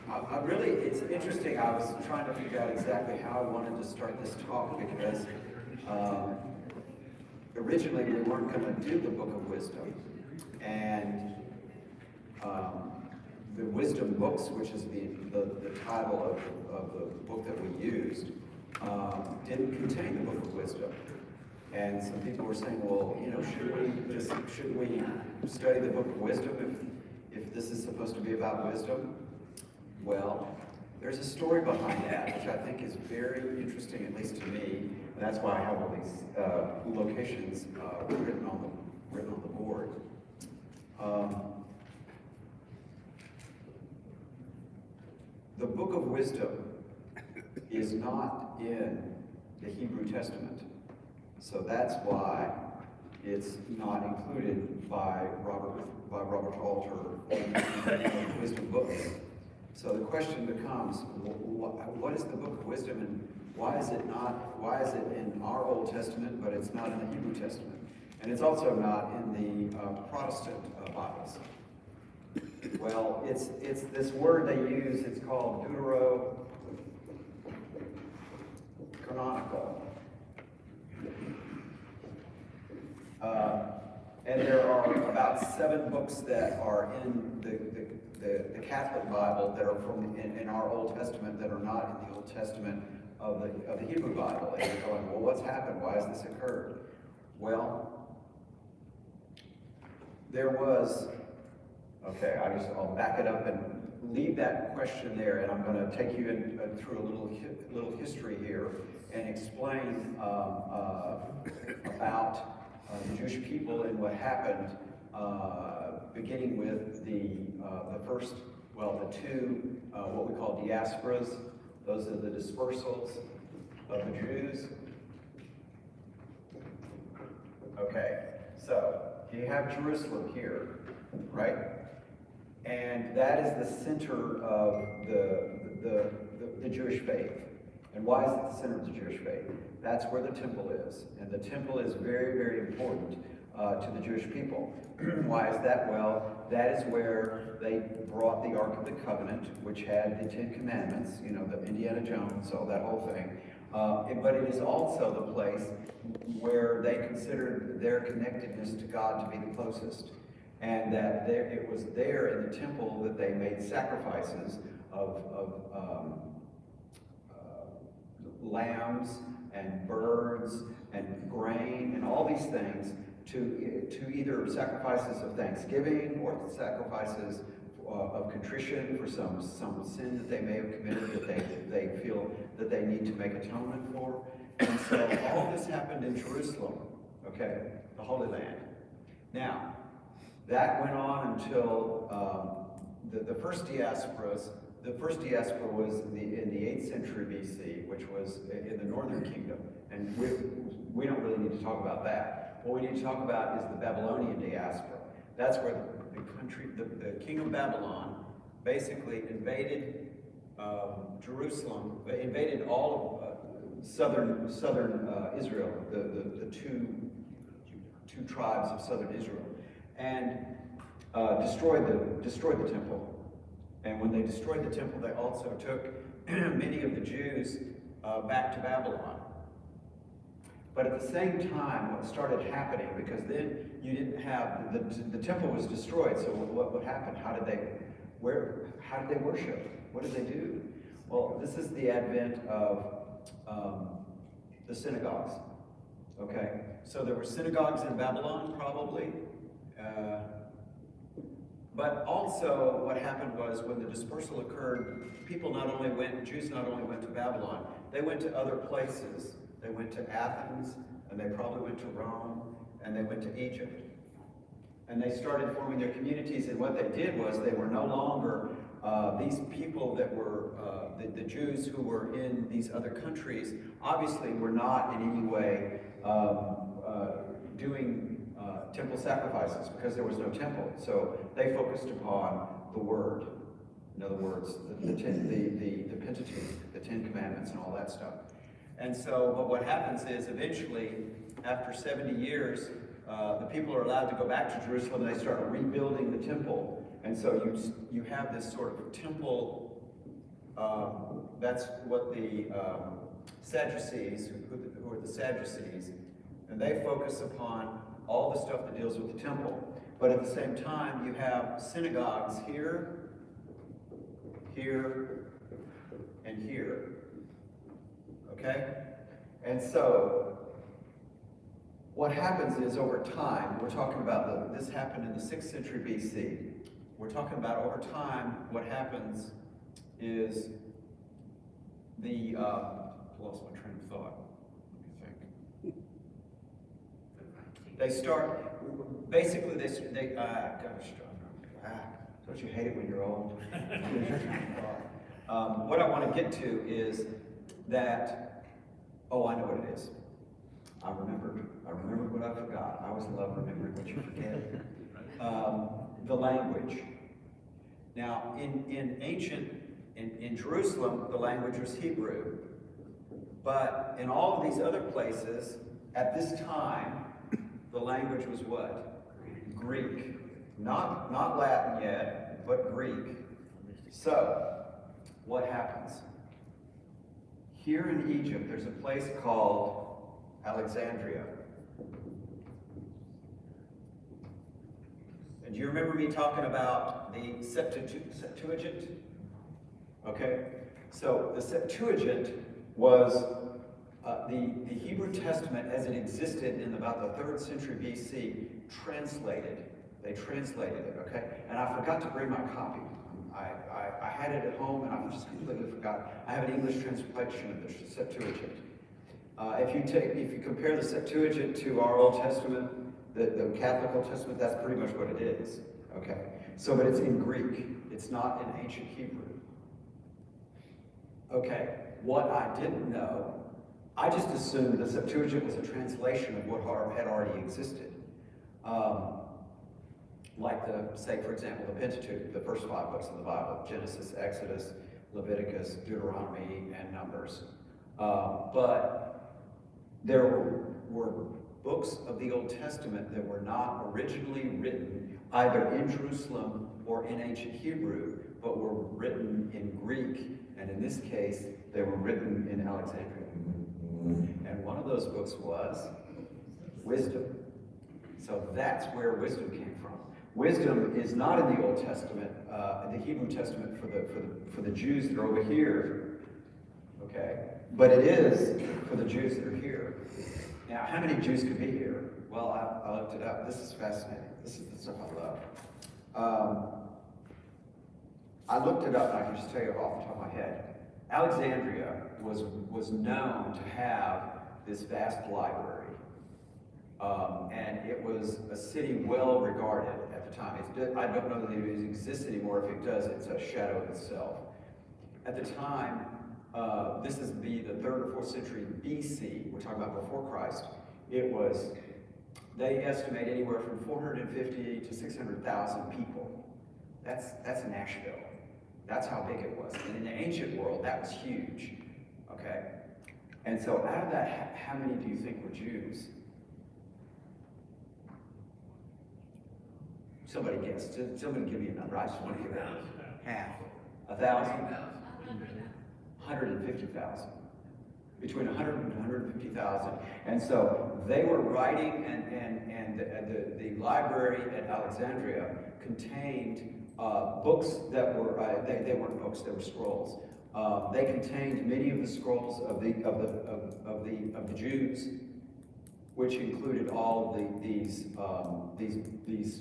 I really, it's interesting. I was trying to figure out exactly how I wanted to start this talk because um, originally we weren't going to do the Book of Wisdom. And the Wisdom Books, which is the title of the book that we used, didn't contain the Book of Wisdom. And some people were saying, well, you know, shouldn't we study the Book of Wisdom if this is supposed to be about wisdom? Well, there's a story behind that, which I think is very interesting, at least to me. And that's why I have all these locations written on the board. The Book of Wisdom is not in the Hebrew Testament. So that's why it's not included by Robert Alter in the Wisdom books. So the question becomes, what is the Book of Wisdom, and why is it in our Old Testament, but it's not in the Hebrew Testament? And it's also not in the Protestant Bibles. Well, it's this word they use, it's called deuterocanonical. And there are about 7 books that are in the Catholic Bible that are in our Old Testament that are not in the Old Testament of the Hebrew Bible. And you're going, well, what's happened? Why has this occurred? Well, there was, okay, I'll back it up and leave that question there, and I'm going to take you through a little history here and explain about the Jewish people and what happened, beginning with the two what we call diasporas. Those are the dispersals of the Jews. Okay, so you have Jerusalem here, right? And that is the center of the Jewish faith. And why is it the center of the Jewish faith? That's where the temple is. And the temple is very, very important to the Jewish people. Why is that? Well, that is where they brought the Ark of the Covenant, which had the 10 Commandments, you know, the Indiana Jones, all that whole thing. But it is also the place where they considered their connectedness to God to be the closest. And that it was there in the temple that they made sacrifices of lambs and birds and grain and all these things to either sacrifices of thanksgiving or sacrifices of contrition for some sin that they may have committed that they feel that they need to make atonement for. And so all this happened in Jerusalem, okay, the Holy Land. Now, that went on until the first diasporas. The first diaspora was in the 8th century BC, which was in the Northern Kingdom. And we don't really need to talk about that. What we need to talk about is the Babylonian diaspora. That's where the king of Babylon basically invaded Jerusalem, invaded all of southern Israel, the two tribes of southern Israel, and destroyed the temple. And when they destroyed the temple, they also took many of the Jews back to Babylon. But at the same time, what started happening, because then you didn't have, the temple was destroyed, so what happened? How did they worship? What did they do? Well, this is the advent of the synagogues, okay? So there were synagogues in Babylon, probably. But also what happened was when the dispersal occurred, Jews not only went to Babylon, they went to other places. They went to Athens, and they probably went to Rome, and they went to Egypt. And they started forming their communities, and what they did was they were no longer, these people that were, the Jews who were in these other countries, obviously were not in any way doing temple sacrifices because there was no temple. So they focused upon the Word. In other words, the Pentateuch, the 10 Commandments and all that stuff. And so, but what happens is eventually, after 70 years, the people are allowed to go back to Jerusalem and they start rebuilding the temple. And so you have this sort of temple That's what the Sadducees, who are the Sadducees, and they focus upon all the stuff that deals with the temple. But at the same time, you have synagogues here, here, and here. Okay? And so, what happens is over time, we're talking about this happened in the 6th century BC. We're talking about over time, what happens is lost my train of thought. Let me think. They start, basically don't you hate it when you're old? What I want to get to is that, I know what it is. I remembered what I forgot. I always love remembering what you forget. The language. Now, in Jerusalem, the language was Hebrew. But in all of these other places, at this time, the language was what? Greek. Not Latin yet, but Greek. So, what happens? Here in Egypt, there's a place called Alexandria. And do you remember me talking about the Septuagint? Okay, so the Septuagint was the Hebrew Testament as it existed in about the 3rd century BC, translated. They translated it, okay? And I forgot to bring my copy. I had it at home and I just completely forgot. I have an English translation of the Septuagint. If you compare the Septuagint to our Old Testament, the Catholic Old Testament, that's pretty much what it is, okay? So, but it's in Greek. It's not in ancient Hebrew. Okay, what I didn't know, I just assumed the Septuagint was a translation of what had already existed. Like say for example, the Pentateuch, the first 5 books of the Bible, Genesis, Exodus, Leviticus, Deuteronomy, and Numbers. But there were books of the Old Testament that were not originally written either in Jerusalem or in ancient Hebrew, but were written in Greek, and in this case, they were written in Alexandria. And one of those books was Wisdom. So that's where wisdom came from. Wisdom is not in the Old Testament, the Hebrew Testament for the Jews that are over here, okay? But it is for the Jews that are here. Now, how many Jews could be here? Well, I looked it up. This is fascinating. This is the stuff I love. I looked it up, and I can just tell you off the top of my head. Alexandria was known to have this vast library. And it was a city well regarded at the time. I don't know that it exists anymore. If it does, it's a shadow of itself. At the time, this is the 3rd or 4th century BC, we're talking about before Christ. They estimate anywhere from 450 to 600,000 people. That's Nashville. That's how big it was. And in the ancient world, that was huge, okay? And so out of that, how many do you think were Jews? Somebody guess. Somebody give me a number. I just want to hear that. Half. 1,000? 150,000. Between 100 and 150,000. And so they were writing, and the library at Alexandria contained books that were, they weren't books, they were scrolls. They contained many of the scrolls of the Jews, which included all of these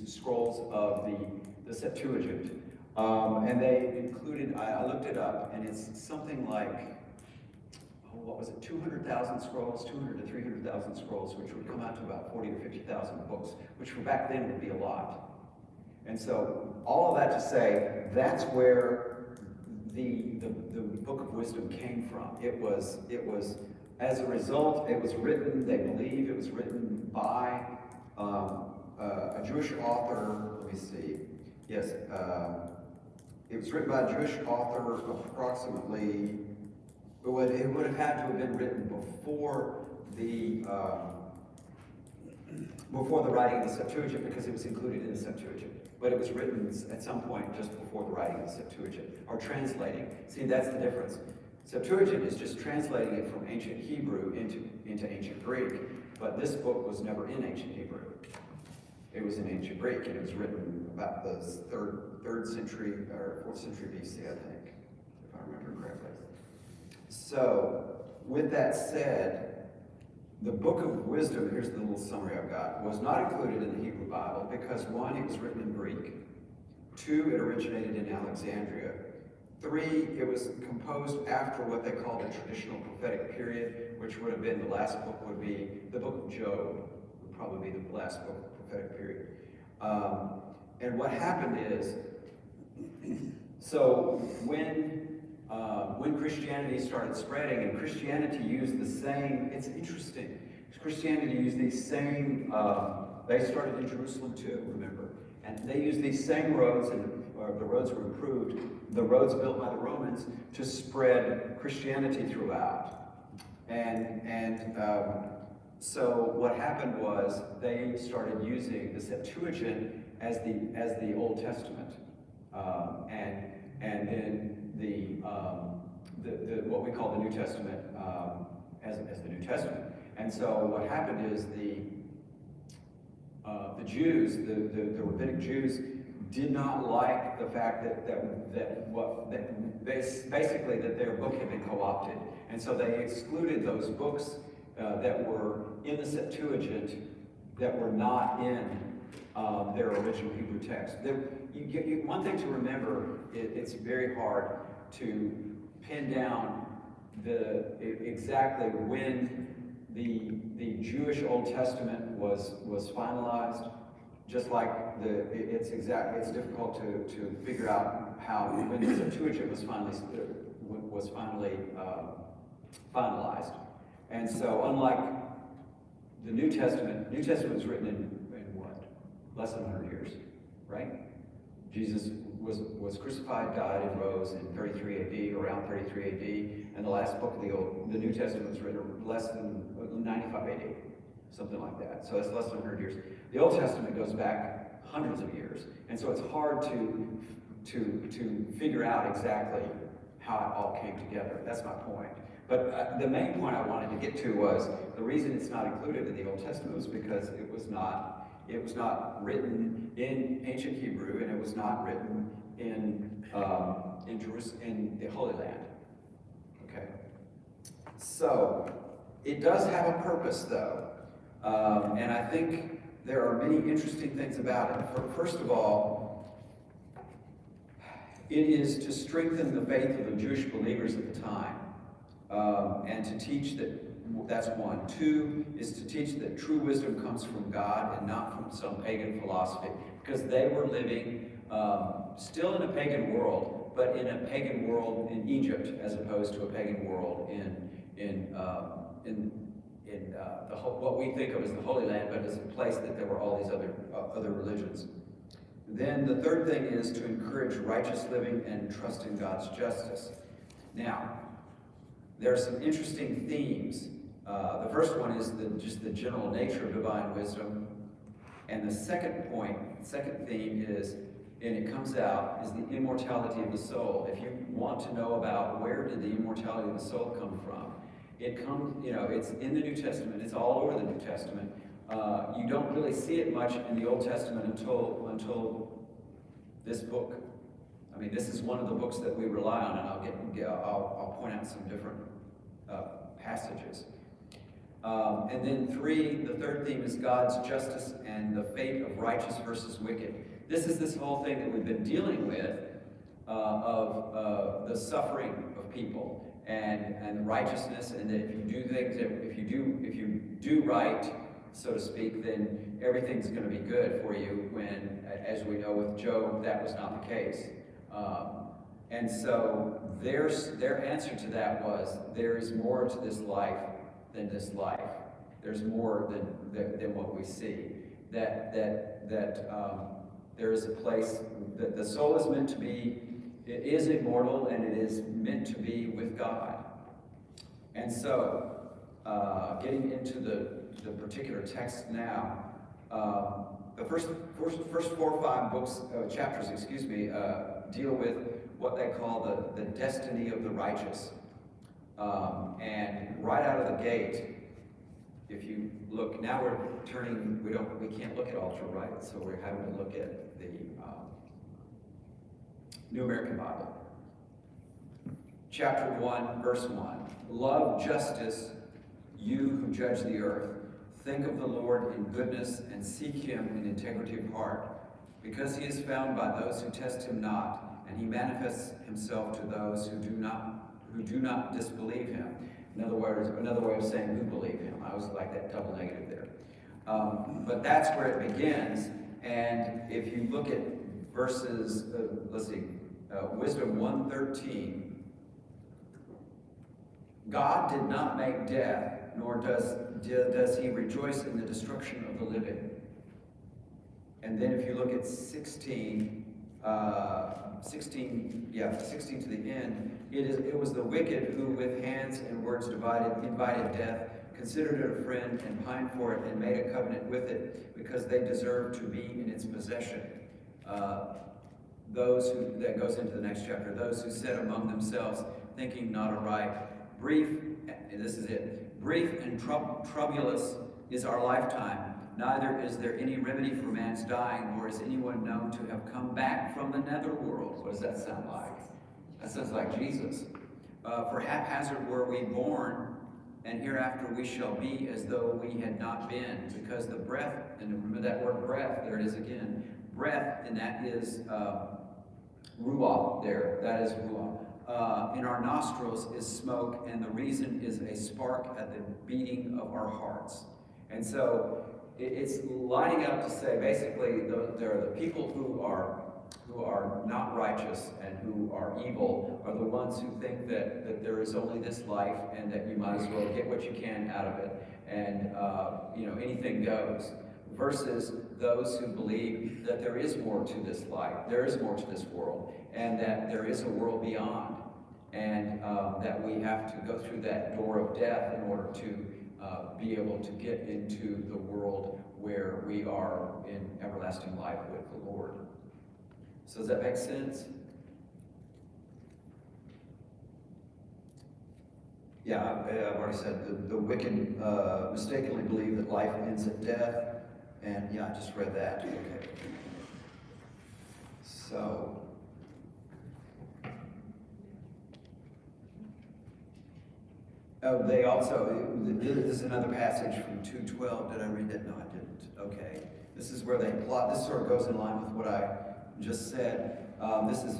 scrolls of the Septuagint. And they included, I looked it up, and it's something like, 200,000 scrolls, 200 to 300,000 scrolls, which would come out to about 40 to 50,000 books, which for back then would be a lot. And so, all of that to say, that's where the Book of Wisdom came from. It was, as a result, it was written, they believe it was written by a Jewish author, let me see, yes, it was written by a Jewish author approximately, it would have had to have been written before the writing of the Septuagint, because it was included in the Septuagint. but it was written at some point just before the writing of the Septuagint, or translating. See, that's the difference. Septuagint is just translating it from ancient Hebrew into ancient Greek, but this book was never in ancient Hebrew. It was in ancient Greek, and it was written about the third century or 4th century BC, I think, if I remember correctly. So, with that said, the Book of Wisdom, here's the little summary I've got, was not included in the Hebrew Bible because 1, it was written in Greek. 2, it originated in Alexandria. 3, it was composed after what they call the traditional prophetic period, which would have been, the last book would be, the book of Job, would probably be the last book of the prophetic period. And what happened is, so when Christianity started spreading, and Christianity used the same, it's interesting, Christianity used these same, they started in Jerusalem too, remember, and they used these same roads, or the roads were improved, the roads built by the Romans, to spread Christianity throughout. So what happened was they started using the Septuagint as the Old Testament, and then the what we call the New Testament as the New Testament. And so what happened is the Jews, the rabbinic Jews, did not like the fact basically that their book had been co-opted, and so they excluded those books that were in the Septuagint that were not in their original Hebrew text. One thing to remember, it's very hard to pin down exactly when the Jewish Old Testament was finalized. Just like it's difficult to figure out how when the Septuagint was finally finalized. And so, unlike the New Testament was written in what? Less than 100 years, right? Jesus was crucified, died, and rose in 33 AD, around 33 AD, and the last book of the New Testament was written less than 95 AD, something like that. So it's less than 100 years. The Old Testament goes back hundreds of years, and so it's hard to figure out exactly how it all came together. That's my point. But the main point I wanted to get to was the reason it's not included in the Old Testament was because it was not written in ancient Hebrew, and it was not written in Jerusalem, in the Holy Land. Okay. So it does have a purpose, though, and I think there are many interesting things about it. First of all, it is to strengthen the faith of the Jewish believers at the time. And to teach that's 1. 2 is to teach that true wisdom comes from God and not from some pagan philosophy, because they were living still in a pagan world, but in a pagan world in Egypt as opposed to a pagan world in what we think of as the Holy Land, but as a place that there were all these other religions. Then the third thing is to encourage righteous living and trust in God's justice. Now, there are some interesting themes. The first one is just the general nature of divine wisdom. And the second theme is, and it comes out, is the immortality of the soul. If you want to know about where did the immortality of the soul come from, it's in the New Testament. It's all over the New Testament. You don't really see it much in the Old Testament until this book. I mean, this is one of the books that we rely on, and I'll point out some different passages. And then the third theme is God's justice and the fate of righteous versus wicked. This is this whole thing that we've been dealing with of the suffering of people and righteousness, and that if you do things, if you do right, so to speak, then everything's going to be good for you. When, as we know with Job, that was not the case. And so their answer to that was, there is more to this life than this life. There's more than what we see. That there is a place that the soul is meant to be. It is immortal, and it is meant to be with God. And so, getting into the particular text now, The first 4 or 5 books, chapters, deal with what they call the destiny of the righteous. And right out of the gate, if you look, now we're turning, we can't look at all to right, so we're having to look at the New American Bible. Chapter 1, verse 1. Love justice, you who judge the earth. Think of the Lord in goodness and seek him in integrity of heart, because he is found by those who test him not, and he manifests himself to those who do not disbelieve him. In other words, another way of saying who believe him. I always like that double negative there. But that's where it begins. And if you look at verses, Wisdom 1:13, God did not make death, nor does he rejoice in the destruction of the living. And then if you look at 16 to the end, it was the wicked who with hands and words invited death, considered it a friend, and pined for it, and made a covenant with it, because they deserved to be in its possession. That goes into the next chapter, those who said among themselves, thinking not aright, brief and troublous is our lifetime, neither is there any remedy for man's dying, nor is anyone known to have come back from the netherworld. What does that sound like? That sounds like Jesus. For haphazard were we born, and hereafter we shall be as though we had not been, because the breath, and remember that word breath, there it is again, breath, and that is ruach there, that is ruach. In our nostrils is smoke, and the reason is a spark at the beating of our hearts. And so it's lining up to say, basically, there are the people who are not righteous and who are evil are the ones who think that there is only this life and that you might as well get what you can out of it, and anything goes. Versus those who believe that there is more to this life, there is more to this world, and that there is a world beyond, and that we have to go through that door of death in order to be able to get into the world where we are in everlasting life with the Lord. So does that make sense? Yeah, I've already said the wicked mistakenly believe that life ends at death. And yeah, I just read that. Okay. So, they also, this is another passage from 2:12. Did I read that? No, I didn't. Okay. This is where they plot, this sort of goes in line with what I just said. This is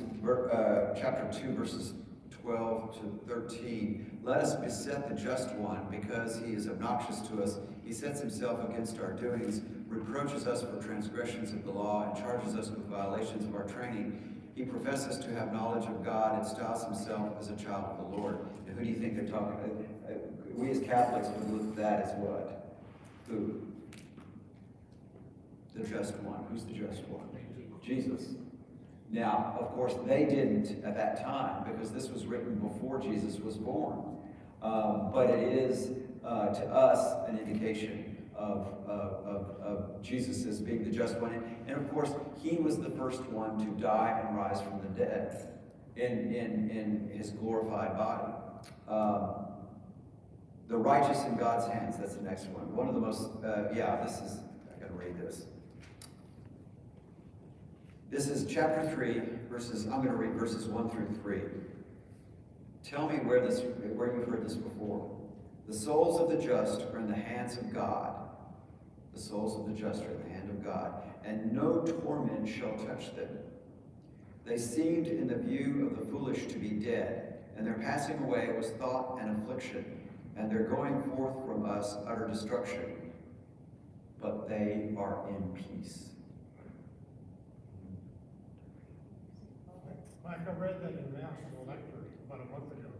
chapter 2, verses 12 to 13. Let us beset the just one, because he is obnoxious to us. He sets himself against our doings, reproaches us for transgressions of the law, and charges us with violations of our training. He professes to have knowledge of God and styles himself as a child of the Lord. And who do you think they're talking about? We as Catholics would look at that as what? Who? The just one. Who's the just one? Jesus. Now, of course, they didn't at that time, because this was written before Jesus was born. But it is, to us, an indication of Jesus as being the just one. And of course, he was the first one to die and rise from the dead in his glorified body. The righteous in God's hands, that's the next one. One of the most, I gotta read this. This is chapter 3, I'm going to read verses 1 through 3. Tell me where you've heard this before. The souls of the just are in the hands of God. The souls of the just are in the hand of God, and no torment shall touch them. They seemed in the view of the foolish to be dead, and their passing away was thought and affliction, and their going forth from us utter destruction. But they are in peace. Mike, I read that in National Lecture about a month ago.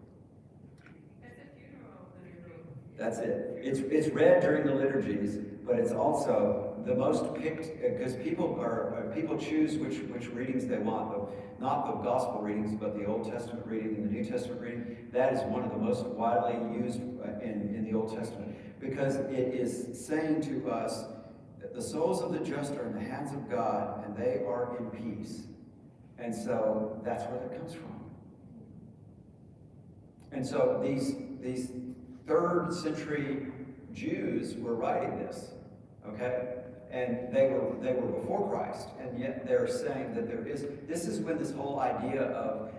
That's it. It's read during the liturgies, but it's also the most picked, because people choose which readings they want, not the gospel readings, but the Old Testament reading and the New Testament reading. That is one of the most widely used in the Old Testament, because it is saying to us, the souls of the just are in the hands of God, and they are in peace. And so that's where that comes from. And so these 3rd century Jews were writing this, okay? And they were before Christ, and yet they're saying that this is when this whole idea of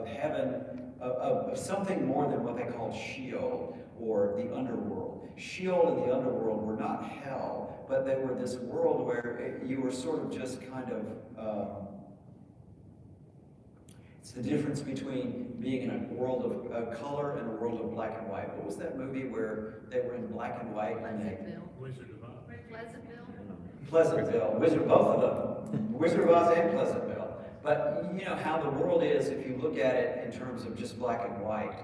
heaven, of something more than what they called Sheol, or the underworld. Sheol and the underworld were not hell, but they were this world where you were sort of just kind of, it's the difference between being in a world of color and a world of black and white. What was that movie where they were in black and white? Wizard of Oz. Pleasantville. Wizard, both of them. Wizard of Oz and Pleasantville. But you know how the world is if you look at it in terms of just black and white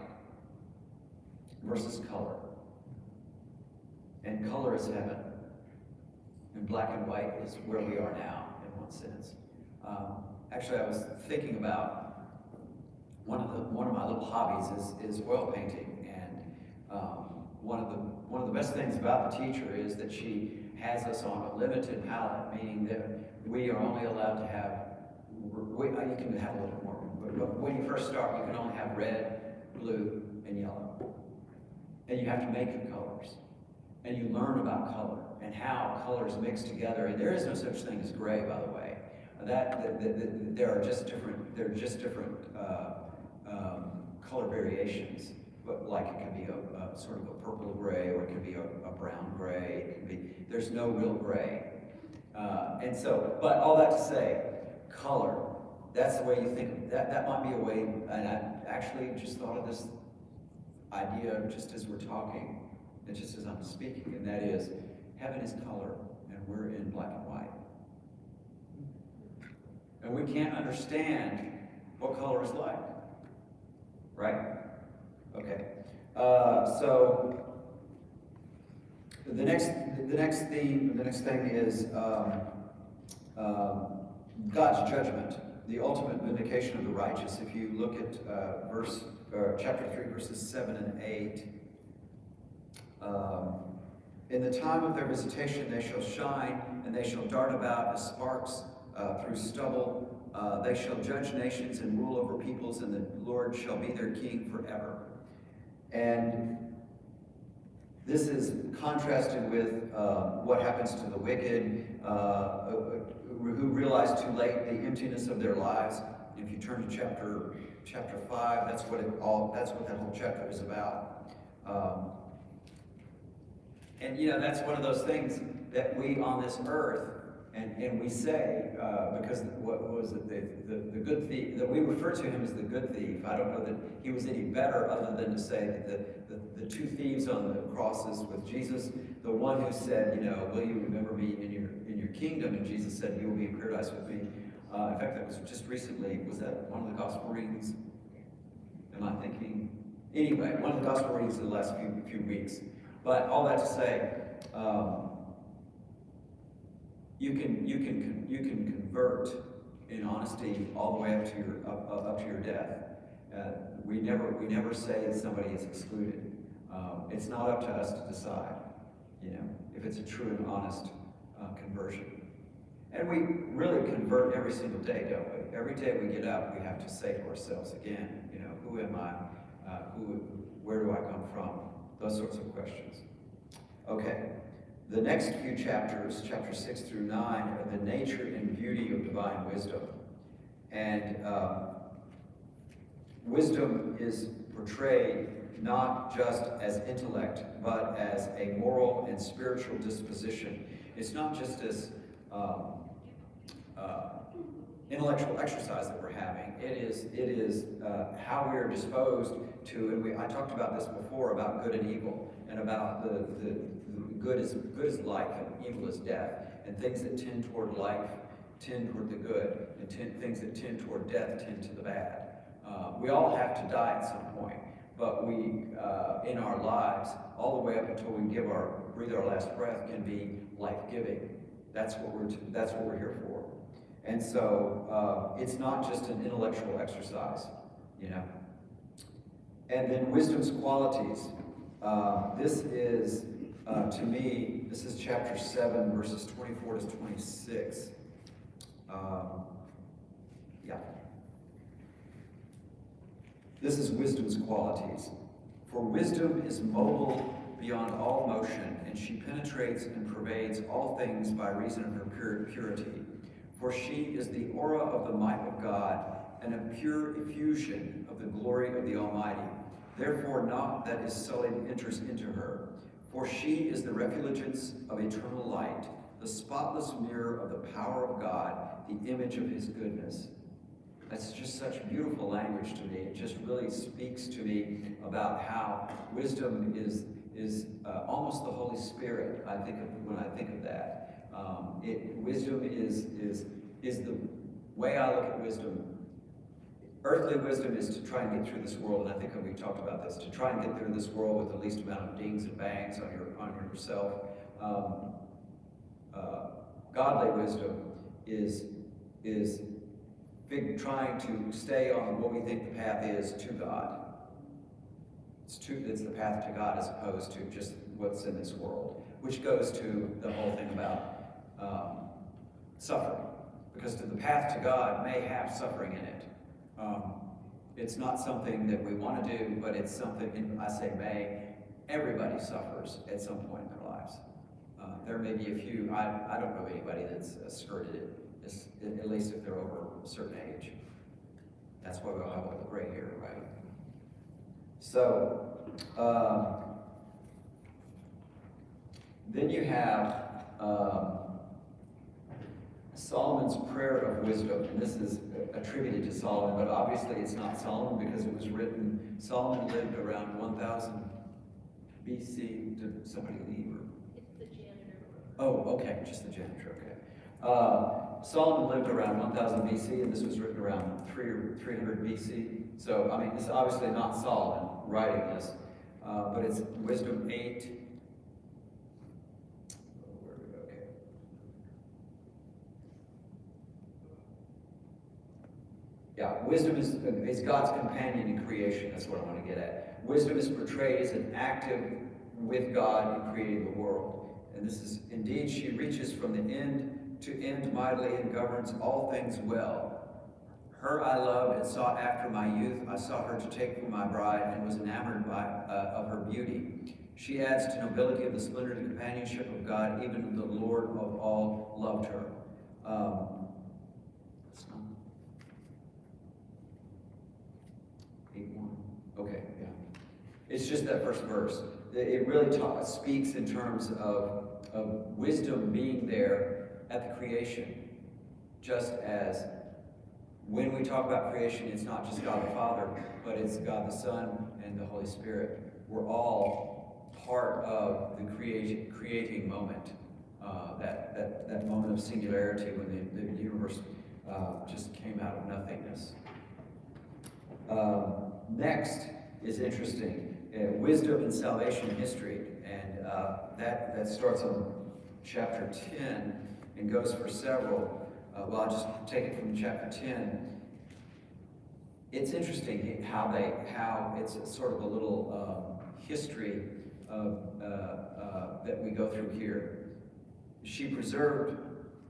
versus color. And color is heaven. And black and white is where we are now, in one sense. Actually, I was thinking about one of my little hobbies is oil painting, and one of the best things about the teacher is that she has us on a limited palette, meaning that we are only allowed to have. You can have a little more, but when you first start, you can only have red, blue, and yellow, and you have to make your colors, and you learn about color and how colors mix together. And there is no such thing as gray, by the way. There are just different color variations, but like it can be a sort of a purple gray, or it can be a brown gray. It can be, there's no real gray. And so, but all that to say, color, that's the way you think. That might be a way, and I actually just thought of this idea just as we're talking, and just as I'm speaking, and that is, heaven is color, and we're in black and white. And we can't understand what color is like, right? Okay. So the next thing is God's judgment, the ultimate vindication of the righteous. If you look at chapter 3, verses 7 and 8. In the time of their visitation they shall shine, and they shall dart about as sparks through stubble. They shall judge nations and rule over peoples, and the Lord shall be their king forever. And this is contrasted with what happens to the wicked, who realize too late the emptiness of their lives. If you turn to chapter 5, that's what that whole chapter is about. And you know, that's one of those things that we on this earth, and we say, because what was it, the good thief, that we refer to him as the good thief. I don't know that he was any better, other than to say that the two thieves on the crosses with Jesus, the one who said, you know, will you remember me in your kingdom? And Jesus said, you will be in paradise with me. In fact, that was just recently, was that one of the gospel readings? Am I thinking? Anyway, one of the gospel readings in the last few weeks. But all that to say, you can convert in honesty all the way up to your death. We never say that somebody is excluded. It's not up to us to decide, you know, if it's a true and honest conversion. And we really convert every single day, don't we? Every day we get up, we have to say to ourselves again, you know, who am I? Where do I come from? Those sorts of questions. Okay, the next few chapters, chapters 6 through 9, are the nature and beauty of divine wisdom. And wisdom is portrayed not just as intellect, but as a moral and spiritual disposition. It's not just this intellectual exercise that we're having. It is how we are disposed to, and I talked about this before, about good and evil, and about the good is life and evil is death, and things that tend toward life tend toward the good, and things that tend toward death tend to the bad. We all have to die at some point, but we, in our lives, all the way up until we breathe our last breath, can be life-giving. That's what we're here for. And so it's not just an intellectual exercise, you know. And then wisdom's qualities. This is to me, this is chapter 7, verses 24 to 26. Yeah. This is wisdom's qualities. For wisdom is mobile beyond all motion, and she penetrates and pervades all things by reason of her purity. For she is the aura of the might of God, and a pure effusion of the glory of the Almighty. Therefore naught that is sullied enters into her. For she is the refulgence of eternal light, the spotless mirror of the power of God, the image of his goodness. That's just such beautiful language to me. It just really speaks to me about how wisdom is almost the Holy Spirit. I think of when I think of that. Wisdom is the way I look at wisdom. Earthly wisdom is to try and get through this world, and I think we talked about this, to try and get through this world with the least amount of dings and bangs on yourself. Godly wisdom is trying to stay on what we think the path is to God. It's the path to God as opposed to just what's in this world, which goes to the whole thing about suffering. Because the path to God may have suffering in it. It's not something that we want to do, but it's something, I say may, everybody suffers at some point in their lives. There may be a few, I don't know anybody that's skirted it, at least if they're over a certain age. That's why we all have all the gray hair, right? So, then you have Solomon's prayer of wisdom, and this is attributed to Solomon, but obviously it's not Solomon because it was written, Solomon lived around 1000 BC. Did somebody leave? It's the janitor. Oh, okay, just the janitor, okay. Solomon lived around 1000 BC, and this was written around 300 BC. So, I mean, it's obviously not Solomon writing this, but it's Wisdom 8. Yeah, wisdom is God's companion in creation. That's what I want to get at. Wisdom is portrayed as an active with God in creating the world. And this is, indeed, she reaches from the end to end mightily and governs all things well. Her I loved and sought after my youth. I sought her to take for my bride and was enamored of her beauty. She adds to nobility of the splendor and companionship of God. Even the Lord of all loved her. Okay, yeah. It's just that first verse. It really speaks in terms of wisdom being there at the creation. Just as when we talk about creation, it's not just God the Father, but it's God the Son and the Holy Spirit. We're all part of the creating moment. That moment of singularity when the universe just came out of nothingness. Next is interesting, wisdom and salvation history, and that starts on chapter 10 and goes for several. Well, I'll just take it from chapter 10. It's interesting how it's sort of a little history of, that we go through here. She preserved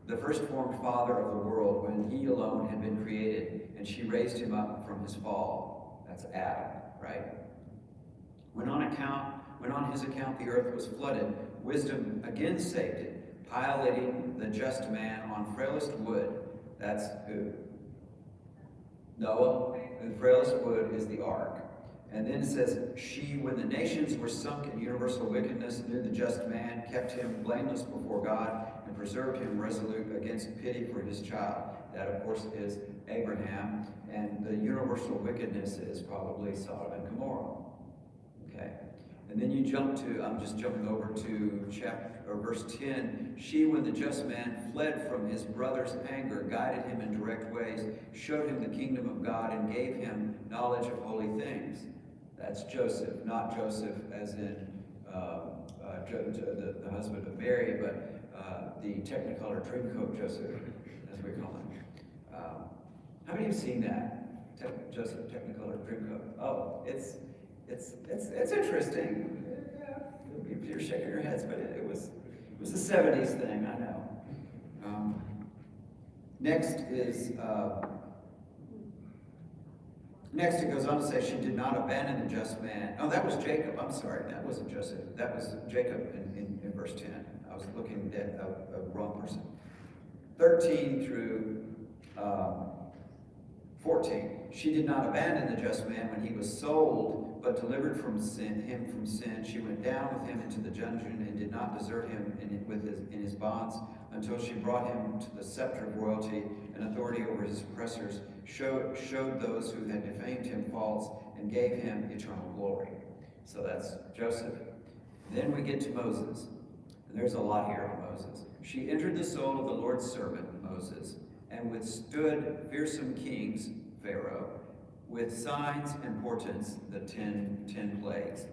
the first formed father of the world when he alone had been created, and she raised him up from his fall. That's Adam, right? When on his account the earth was flooded, wisdom again saved it, piloting the just man on frailest wood. That's who? Noah. And the frailest wood is the ark. And then it says, she, when the nations were sunk in universal wickedness, knew the just man, kept him blameless before God, and preserved him resolute against pity for his child. That, of course, is Abraham. And the universal wickedness is probably Sodom and Gomorrah. Okay. And then you jump to, I'm just jumping over to verse 10. She, when the just man fled from his brother's anger, guided him in direct ways, showed him the kingdom of God, and gave him knowledge of holy things. That's Joseph, not Joseph as in the husband of Mary, but the Technicolor Dreamcoat Joseph, as we call him. How many have seen that? Joseph Technicolor Dreamcoat. Oh, it's interesting. Yeah, it'll be you're shaking your heads, but it was a 70s thing, I know. Next it goes on to say she did not abandon the just man. Oh, that was Jacob. I'm sorry, that wasn't Joseph. That was Jacob in verse 10. I was looking at a wrong person. 13 through 14. She did not abandon the just man when he was sold, but delivered him from sin. She went down with him into the dungeon and did not desert him in his bonds until she brought him to the scepter of royalty and authority over his oppressors, showed those who had defamed him false, and gave him eternal glory. So that's Joseph. Then we get to Moses. And there's a lot here on Moses. She entered the soul of the Lord's servant, Moses, and withstood fearsome kings, Pharaoh, with signs and portents, the 10 plagues.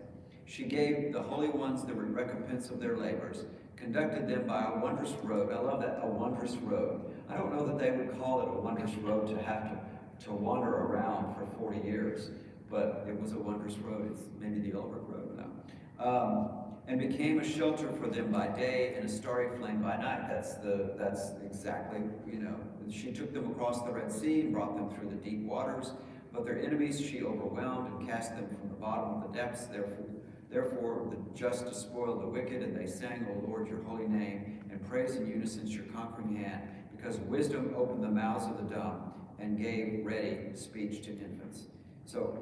She gave the holy ones the recompense of their labors, conducted them by a wondrous road. I love that, a wondrous road. I don't know that they would call it a wondrous road to have to wander around for 40 years, but it was a wondrous road. It's maybe the Ulrich Road now. And became a shelter for them by day and a starry flame by night. That's exactly, she took them across the Red Sea and brought them through the deep waters, but their enemies she overwhelmed and cast them from the bottom of the depths. Therefore the just despoiled the wicked, and they sang, O Lord, your holy name, and praise in unison your conquering hand, because wisdom opened the mouths of the dumb and gave ready speech to infants. So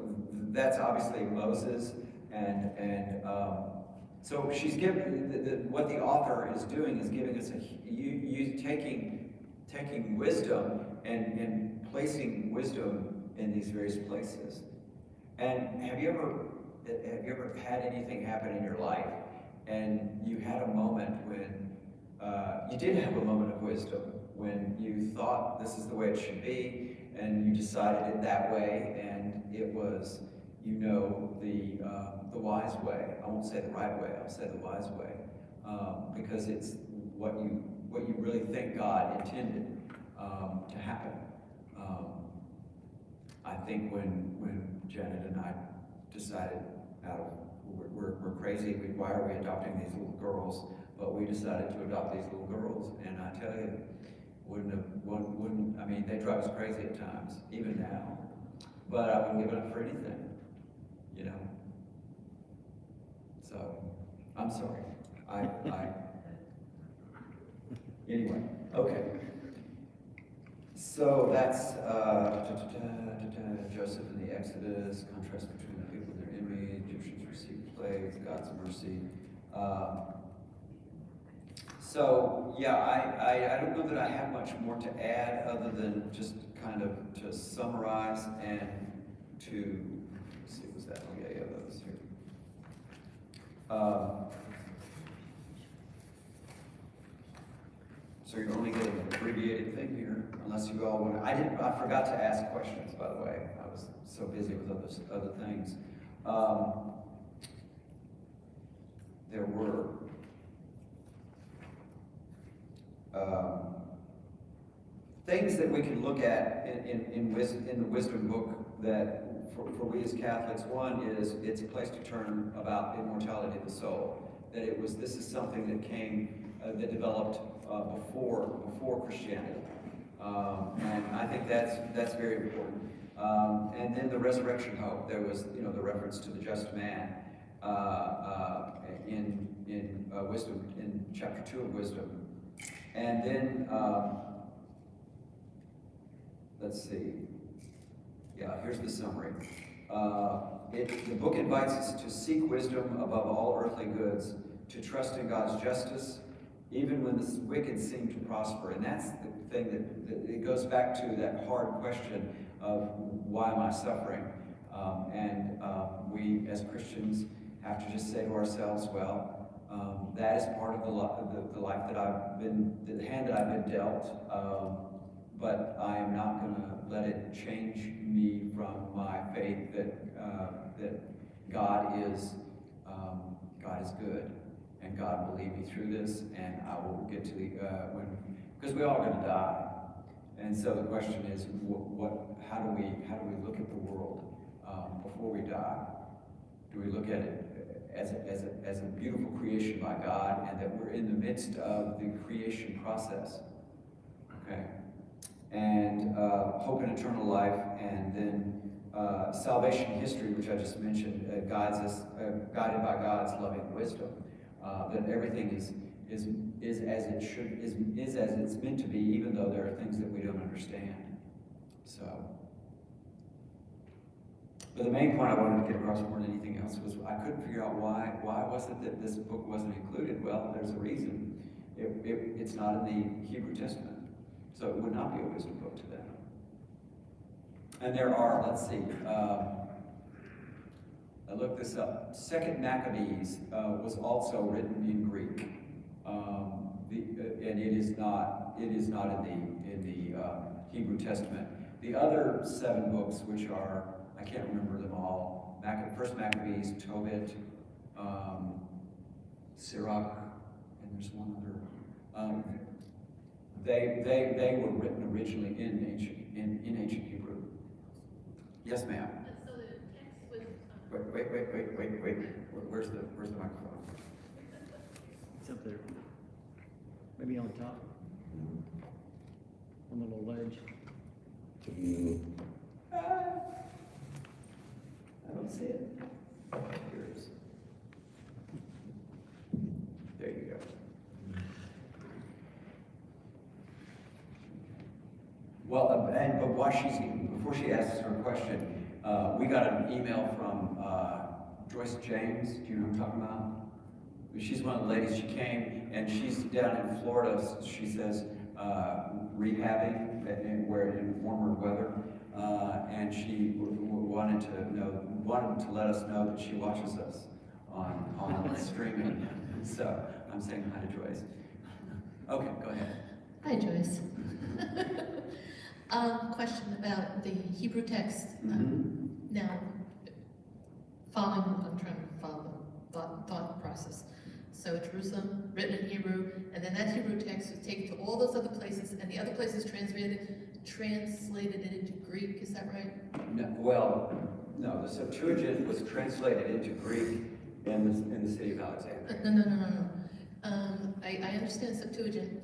that's obviously Moses, and so she's given, what the author is doing is giving us taking wisdom and placing wisdom in these various places. And have you ever had anything happen in your life and you had a moment when you did have a moment of wisdom, when you thought this is the way it should be, and you decided it that way, and it was, the wise way. I won't say the right way, I'll say the wise way, because it's what you really think God intended to happen. I think when Janet and I decided we're crazy, why are we adopting these little girls? But we decided to adopt these little girls, and I tell you, they drive us crazy at times, even now. But I wouldn't give it up for anything, So, I'm sorry. Anyway, okay. So that's Joseph in the Exodus, contrast between the people and their enemy, Egyptians received plagues, God's mercy. I don't know that I have much more to add other than just kind of to summarize and to, let's see, was that? Oh yeah, that was here. So you're only getting an abbreviated thing here, unless you all want to. I forgot to ask questions, by the way. I was so busy with other things. There were things that we can look at in the wisdom book that for we as Catholics. One is it's a place to turn about immortality of the soul. This is something that came that developed before Christianity, and I think that's very important. And then the resurrection hope. There was the reference to the just man in wisdom, in chapter 2 of wisdom. And then, let's see. Yeah, here's the summary. The book invites us to seek wisdom above all earthly goods, to trust in God's justice, even when the wicked seem to prosper. And that's the thing that it goes back to that hard question of why am I suffering? We as Christians have to just say to ourselves, well, that is part of the life that the hand that I've been dealt, but I am not going to let it change me from my faith that God is good, and God will lead me through this, and I will get to because we're all going to die, and so the question is, how do we look at the world before we die? Do we look at it as a beautiful creation by God, and that we're in the midst of the creation process. Okay? And hope in eternal life, and then salvation history, which I just mentioned, guides us, guided by God's loving wisdom. That everything is as it should, is as it's meant to be, even though there are things that we don't understand. So, but the main point I wanted to get across more than anything else was I couldn't figure out why was it that this book wasn't included. Well, there's a reason. It's not in the Hebrew Testament, so it would not be a wisdom book to them. And there are, let's see, I looked this up. Second Maccabees was also written in Greek, and it is not in the Hebrew Testament. The other 7 books, which are, I can't remember them all, First Maccabees, Tobit, Sirach, and there's one other. They were written originally in ancient Hebrew. Yes, ma'am. So the text was. Wait. Where's the microphone? It's up there. Maybe on top. On the little ledge. I don't see it. Here it is. There you go. Well, but while before she asks her question, we got an email from Joyce James. Do you know what I'm talking about? She's one of the ladies. She came, and she's down in Florida. She says rehabbing in warmer weather, and she wanted to let us know that she watches us on streaming. So I'm saying hi to Joyce. Okay, go ahead. Hi, Joyce. Question about the Hebrew text. Now, I'm trying to follow the thought process. So Jerusalem, written in Hebrew, and then that Hebrew text was taken to all those other places, and the other places translated it into Greek. Is that right? No, the Septuagint was translated into Greek in the city of Alexandria. No. I understand Septuagint,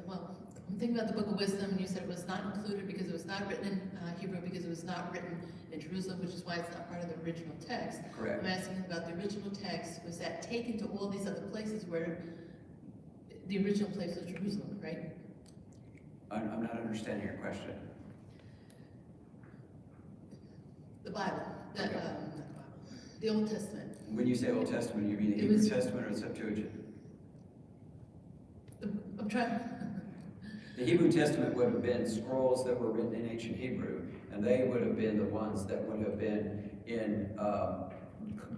well, I'm thinking about the Book of Wisdom, and you said it was not included because it was not written in Hebrew, because it was not written in Jerusalem, which is why it's not part of the original text. Correct. I'm asking about the original text. Was that taken to all these other places where the original place was Jerusalem, right? I'm not understanding your question. The Bible, Okay. the Old Testament. When you say Old Testament, you mean the It Hebrew was- Testament or the Septuagint? I'm trying. The Hebrew Testament would have been scrolls that were written in ancient Hebrew, and they would have been the ones that would have been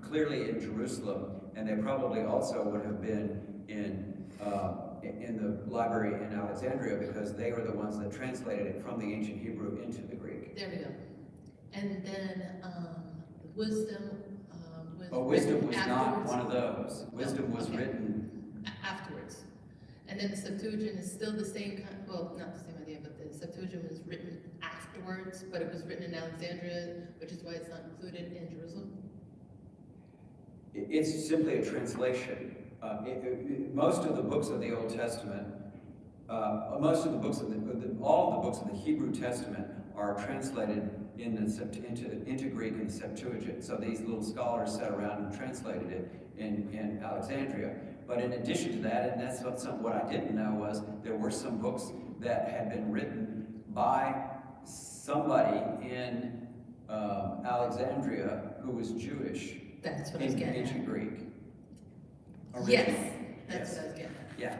clearly in Jerusalem, and they probably also would have been in the library in Alexandria, because they were the ones that translated it from the ancient Hebrew into the Greek. There we go. And then Wisdom was. Wisdom written was not afterwards. one of those. Wisdom was Okay. written. Afterwards. And then the Septuagint is still the same kind, well, not the same idea, but the Septuagint was written afterwards, but it was written in Alexandria, which is why it's not included in Jerusalem. It's simply a translation. Most of the books of the Old Testament, all of the books of the Hebrew Testament are translated into Greek in the Septuagint. So these little scholars sat around and translated it in Alexandria. But in addition to that, and that's what I didn't know, was there were some books that had been written by somebody in Alexandria who was Jewish. That's what I was In getting ancient at. Greek. Yes, Originally. that's Yes. what I was getting at. Yeah.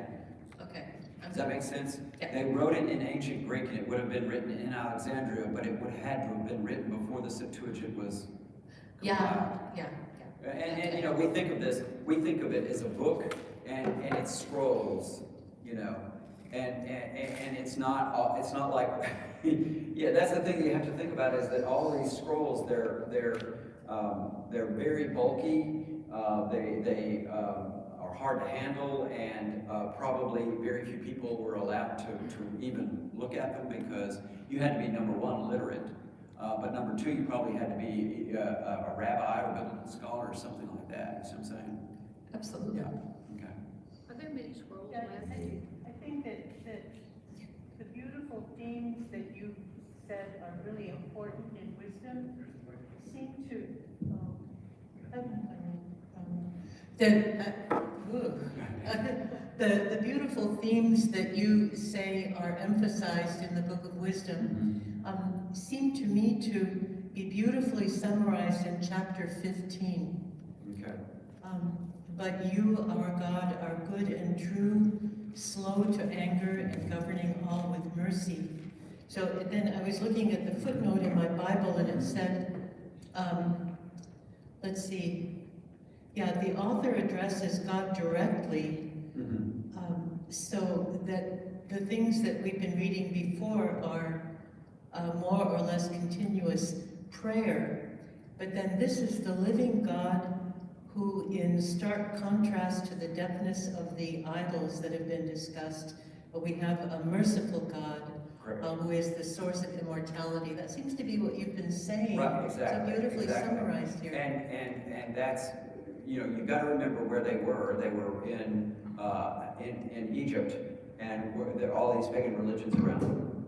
Okay. Does that make sense? Yeah. They wrote it in ancient Greek, and it would have been written in Alexandria, but it would have had to have been written before the Septuagint was compiled. Yeah. And you know, we think of it as a book, and it's scrolls, you know, and it's not like, yeah, that's the thing that you have to think about, is that all these scrolls, they're very bulky, they are hard to handle, and probably very few people were allowed to even look at them, because you had to be, number one, literate, But number two, you probably had to be a rabbi or biblical scholar or something like that, you see what I'm saying? Absolutely. Yeah, okay. Are there many scrolls Yeah, left? I think that the beautiful themes that you said are really important in wisdom seem to, the beautiful themes that you say are emphasized in the Book of Wisdom seem to me to be beautifully summarized in chapter 15. Okay. But you, our God, are good and true, slow to anger and governing all with mercy. So then I was looking at the footnote in my Bible and it said, let's see, yeah, the author addresses God directly, so that the things that we've been reading before are more or less continuous prayer. But then this is the living God who, in stark contrast to the deafness of the idols that have been discussed, we have a merciful God who is the source of immortality. That seems to be what you've been saying. Right, exactly. So beautifully exactly. summarized here. And that's, you know, you've got to remember where they were. They were in Egypt, and there are all these pagan religions around them.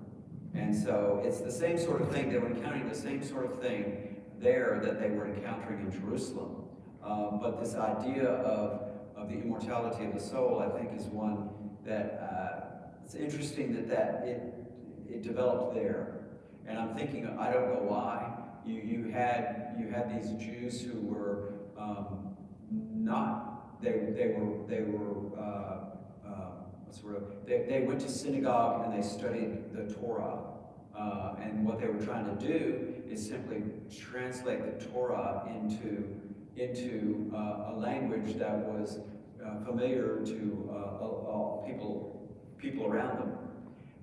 And so it's the same sort of thing. They were encountering the same sort of thing there that they were encountering in Jerusalem. But this idea of the immortality of the soul, I think, is one that it's interesting that it developed there. And I'm thinking, I don't know why. You had these Jews who were they went to synagogue and they studied the Torah. And what they were trying to do is simply translate the Torah into a language that was familiar to people around them.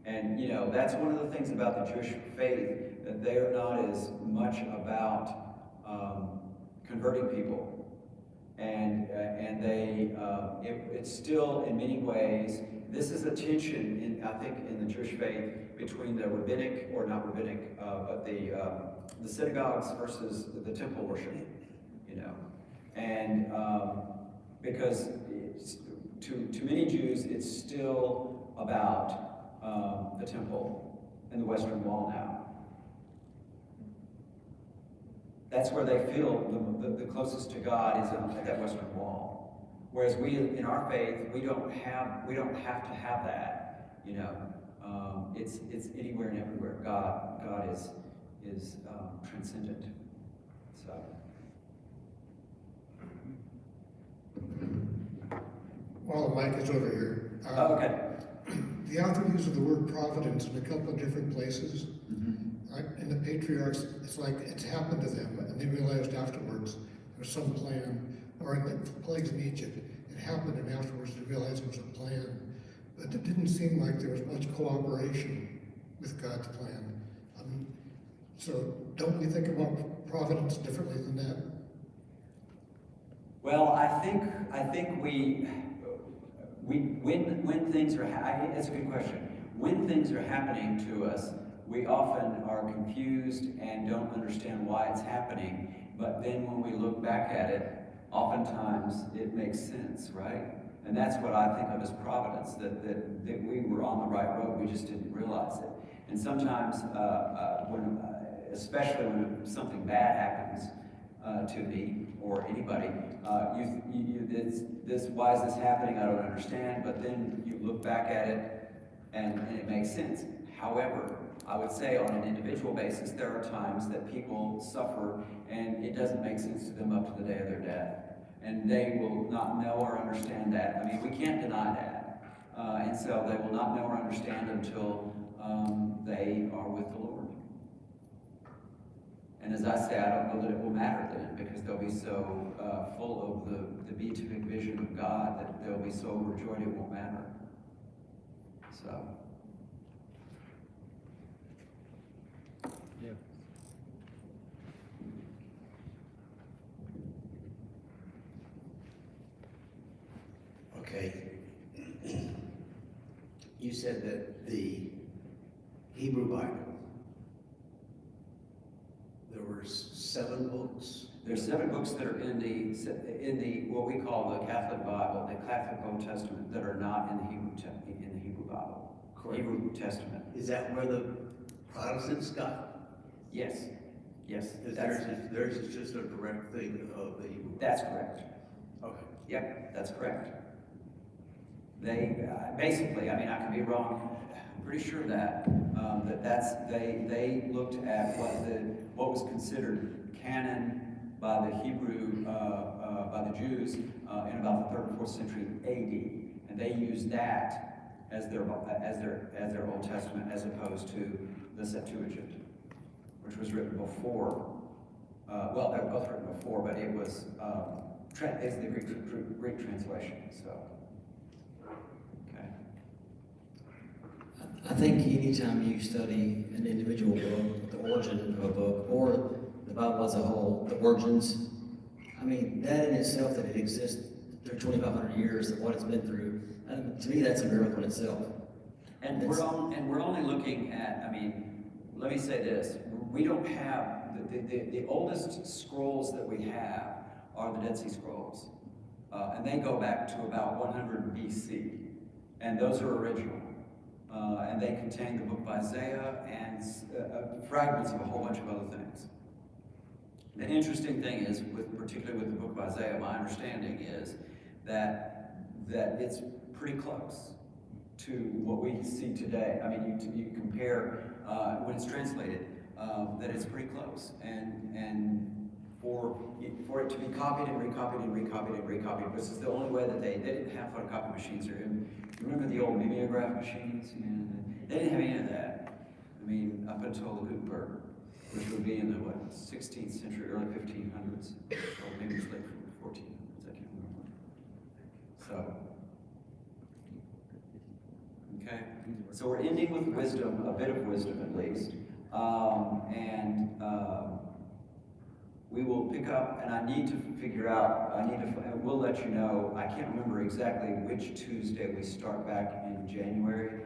And you know, that's one of the things about the Jewish faith, that they are not as much about converting people, and it's still in many ways. This is a tension I think in the Jewish faith between the rabbinic, or not rabbinic, but the synagogues versus the temple worship. You know, and because to many Jews, it's still about the temple and the Western Wall now. That's where they feel the closest to God is at that Western Wall. Whereas we, in our faith, we don't have to have that. You know, it's anywhere and everywhere. God is transcendent. So. While the mic is over here. Okay. The author uses the word providence in a couple of different places. In the patriarchs, it's like it's happened to them, and they realized afterwards there was some plan. Or in the plagues in Egypt, it happened, and afterwards they realized it was a plan. But it didn't seem like there was much cooperation with God's plan. So don't we think about providence differently than that? Well, I think we when things are that's a good question. When things are happening to us, we often are confused and don't understand why it's happening. But then when we look back at it, oftentimes it makes sense, right? And that's what I think of as providence, that we were on the right road, we just didn't realize it. And sometimes, especially when something bad happens to me or anybody, why is this happening? I don't understand. But then you look back at it and it makes sense. However, I would say on an individual basis, there are times that people suffer and it doesn't make sense to them up to the day of their death. And they will not know or understand that. I mean, we can't deny that. And so they will not know or understand until they are with the Lord. And as I say, I don't know that it will matter then, because they'll be so full of the beatific vision of God that they'll be so overjoyed it won't matter. So. Yeah. Okay. You said that the Hebrew Bible 7 books? There's 7 books that are in the, what we call the Catholic Bible, the Catholic Old Testament, that are not in the Hebrew Bible. Correct. Hebrew Testament. Is that where the Protestants got? Yes, yes, Because that's, theirs is just a direct thing of the Hebrew. that's correct. Okay. Yep, that's correct. They, basically, I mean, I could be wrong, I'm pretty sure that, they looked at what was considered canon by the Hebrew, by the Jews, in about the 3rd and 4th century AD. And they used that as their Old Testament, as opposed to the Septuagint, which was written before, well, they were both written before, but it was, it's the Greek translation, so. Okay. I think anytime you study an individual book, the origin of a book, or the Bible as a whole, the origins, I mean, that in itself, that it exists through 2,500 years of what it's been through, to me, that's a miracle in itself. And we're only looking at, I mean, let me say this, we don't have, the oldest scrolls that we have are the Dead Sea Scrolls. And they go back to about 100 BC, and those are original. And they contain the book of Isaiah and fragments of a whole bunch of other things. The interesting thing is, particularly with the book of Isaiah, my understanding is that it's pretty close to what we see today. I mean, you compare when it's translated, that it's pretty close, and for it to be copied and recopied and recopied and recopied, this is the only way that they didn't have photocopy machines. Or you remember the old mimeograph machines? You know, they didn't have any of that. I mean, up until the Gutenberg, which would be in the 16th century, early 1500s, or maybe it's late 1400s. I can't remember. So. Okay, so we're ending with wisdom, a bit of wisdom at least. We will pick up, and I need to figure out, we'll let you know, I can't remember exactly which Tuesday we start back in January,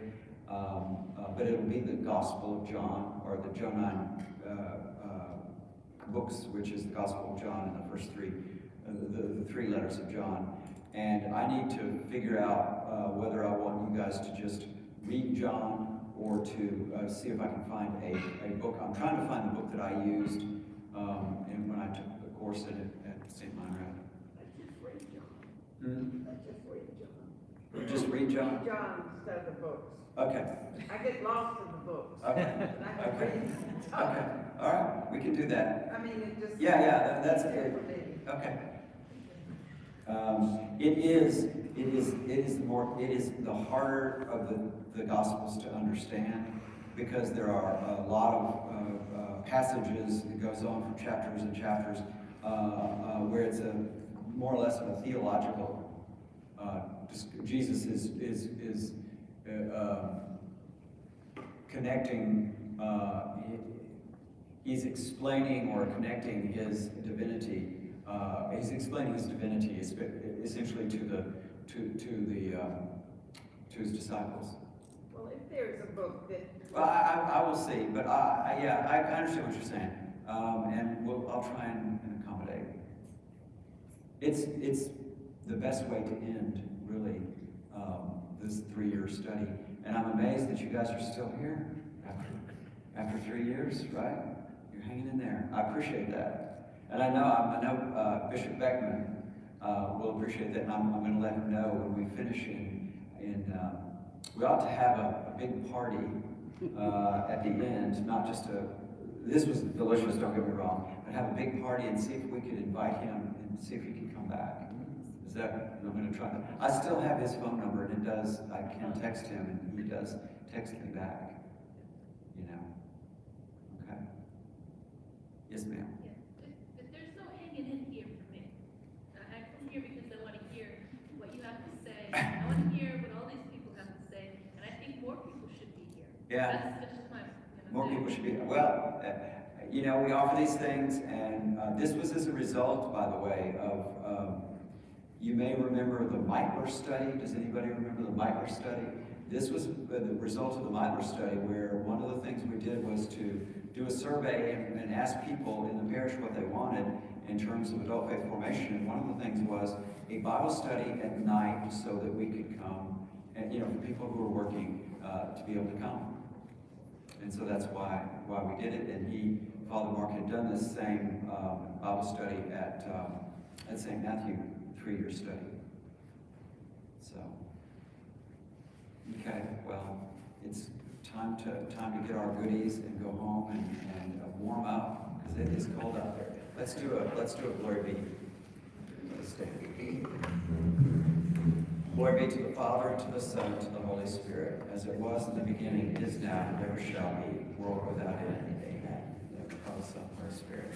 but it'll be the Gospel of John, or the Johannine books, which is the Gospel of John and the first 3, the 3 letters of John. And I need to figure out whether I want you guys to just read John or to see if I can find a book. I'm trying to find the book that I used when I took the course at St. Meinrad. Just read John? John instead of the books. Okay. I get lost in the books. Okay. And I have to Okay. read Okay. All right. We can do that. I mean, it just. Yeah. That's easier good. for me. Okay. It is the harder of the Gospels to understand, because there are a lot of passages that goes on for chapters and chapters where it's more or less of a theological. Jesus is connecting. He's explaining or connecting his divinity. He's explaining his divinity essentially to his disciples. Well, if there's a book that. Well, I will see, but I understand what you're saying, and I'll try and accommodate. It's the best way to end really this 3-year study, and I'm amazed that you guys are still here after 3 years, right? You're hanging in there. I appreciate that, and I know Bishop Beckman will appreciate that, and I'm going to let him know when we finish we ought to have a big party at the end, not just this was delicious, don't get me wrong, but have a big party and see if we could invite him and see if he can come back. Is that, I'm going to try that. I still have his phone number, and I can text him, and he does text me back, Okay. Yes, ma'am. Yeah, but there's no hanging in here for me. I come here because I want to hear what you have to say. I want to hear what all these people have to say, and I think more people should be here. Yeah. That's just my. More people should be, well, we offer these things, and this was as a result, by the way, of, you may remember the Meitler study. Does anybody remember the Meitler study? This was the result of the Meitler study, where one of the things we did was to do a survey and ask people in the parish what they wanted in terms of adult faith formation. And one of the things was a Bible study at night so that we could come, and, you know, for people who were working, to be able to come. And so that's why we did it. And Father Mark had done this same Bible study at St. Matthew, 3-year study. So, okay, well, it's time to get our goodies and go home and warm up, because it is cold out there. Let's do a glory be. Let's stand. Glory be to the Father, and to the Son, and to the Holy Spirit, as it was in the beginning, is now, and ever shall be, world without end. Amen. In the Father, Son, and Holy Spirit.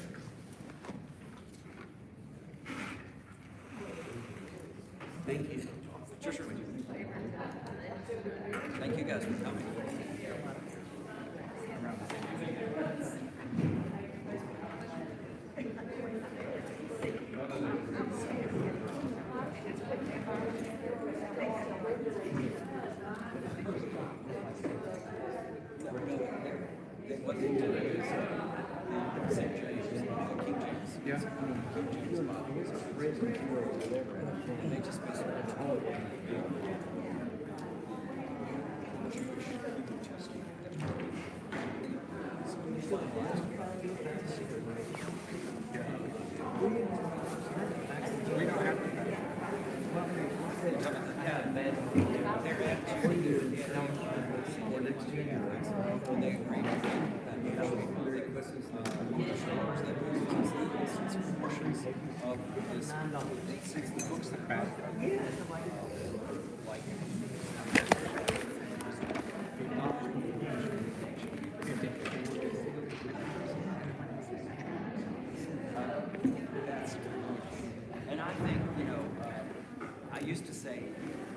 Thank you. Sure, would you? Thank you guys for coming. What they do is St. James, King James. Yeah. King James Bible. And they just basically Jewish Hebrew Testament. We don't have to. Their attitude for next year, when they agreed portions of this 60 books that are and I think, you know, I used to say,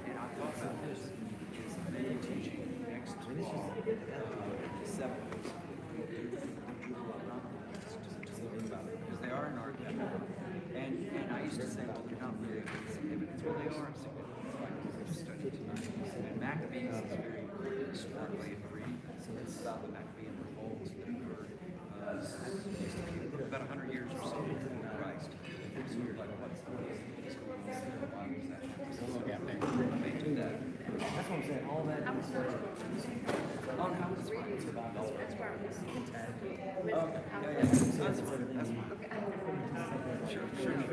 and I thought about this, is maybe teaching next fall, 7 weeks. Because they are in our category. And I used to say, well, they're not really significant. Well, they are significant. Just study tonight. And Maccabees is very smart way of reading. So it's about the Maccabean revolt that occurred about 100 years or so before Christ. It's sort of like what's the why was that? They do that. That's what I'm saying, all that research. Oh, how is it? It's about That's where I was. Oh, yeah. That's fine. Sure.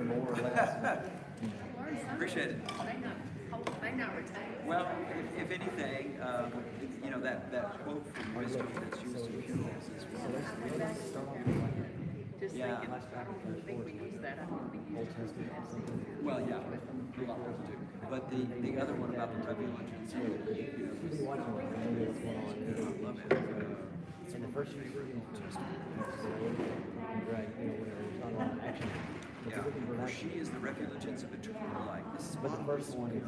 More or less. Appreciate it. They not retired. Well, if anything, you know, that quote from wisdom that's used in funerals is Just yeah. thinking, I think we use that. I don't think we use it. Well, yeah, a lot to do. But the other one about the Revulogens, you know, I love it. In the first few years, right, you know, where there's not a lot of action. Yeah, for she is the Revulogens of eternal life. But the first one is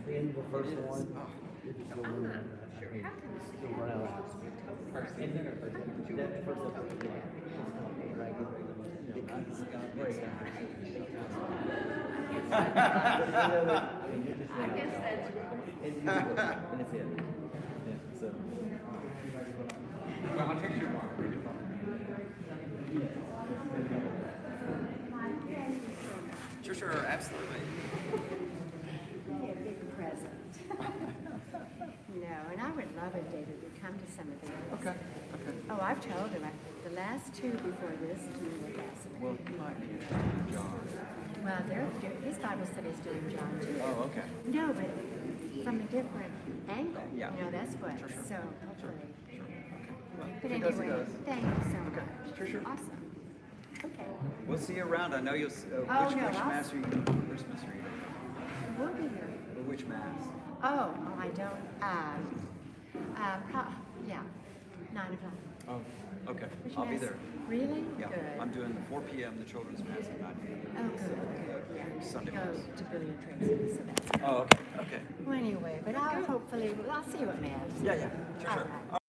the end of the first one. I guess that's And it's it. Yeah, so. Well, I'll take your mark. Sure, absolutely. Be a big present. No, and I would love it, David, to come to some of these. Okay. Oh, I've told him, the last 2 before this to me were fascinating. Well, he might be John. Well, his Bible study's doing John too. Oh, okay. No, but from a different angle. Yeah. You know, that's what, Sure. so hopefully. If But he does, he anyway, does. thank you so much. Sure. Awesome. Okay. We'll see you around. I know you'll. Which no, mass are you going to? Which mass are you going We'll be here. to? Which mass? Oh, I don't, yeah, 9 o'clock. Oh, okay. Which I'll be mass? there. Really? Yeah, Good. I'm doing the 4 p.m. the children's mass at 9 p.m. Oh, good. Yeah. Sunday Go mass. to Billy Tracy, so that's good. Oh, okay. Well, anyway, but I'll hopefully, I'll see you at Mass. Yeah. Sure. All right.